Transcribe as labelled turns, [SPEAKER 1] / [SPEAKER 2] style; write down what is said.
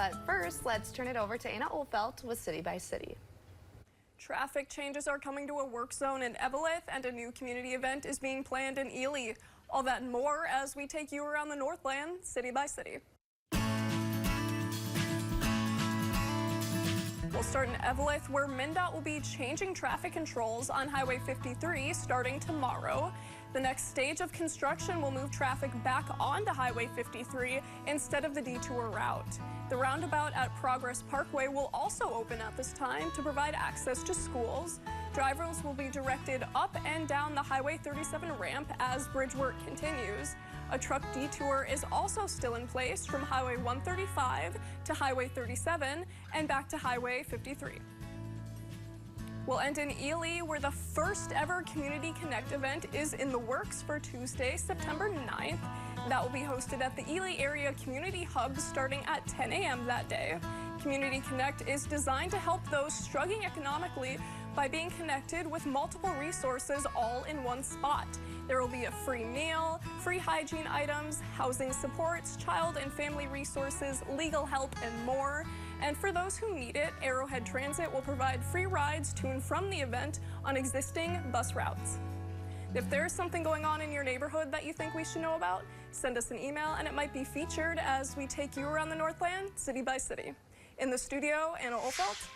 [SPEAKER 1] But first, let's turn it over to Anna Olfelt with City by City.
[SPEAKER 2] Traffic changes are coming to a work zone in Eveleth, and a new community event is being planned in Ely. All that and more as we take you around the Northland, city by city. We'll start in Eveleth, where MnDOT will be changing traffic controls on Highway 53 starting tomorrow. The next stage of construction will move traffic back onto Highway 53 instead of the detour route. The roundabout at Progress Parkway will also open at this time to provide access to schools. Drivers will be directed up and down the Highway 37 ramp as bridge work continues. A truck detour is also still in place from Highway 135 to Highway 37 and back to Highway 53. We'll end in Ely, where the first ever Community Connect event is in the works for Tuesday, September 9th. That will be hosted at the Ely Area Community Hub starting at 10 a.m. that day. Community Connect is designed to help those struggling economically by being connected with multiple resources all in one spot. There will be a free meal, free hygiene items, housing supports, child and family resources, legal help, and more. And for those who need it, Arrowhead Transit will provide free rides to and from the event on existing bus routes. If there's something going on in your neighborhood that you think we should know about, send us an email and it might be featured as we take you around the Northland, city by city. In the studio, Anna Olfelt.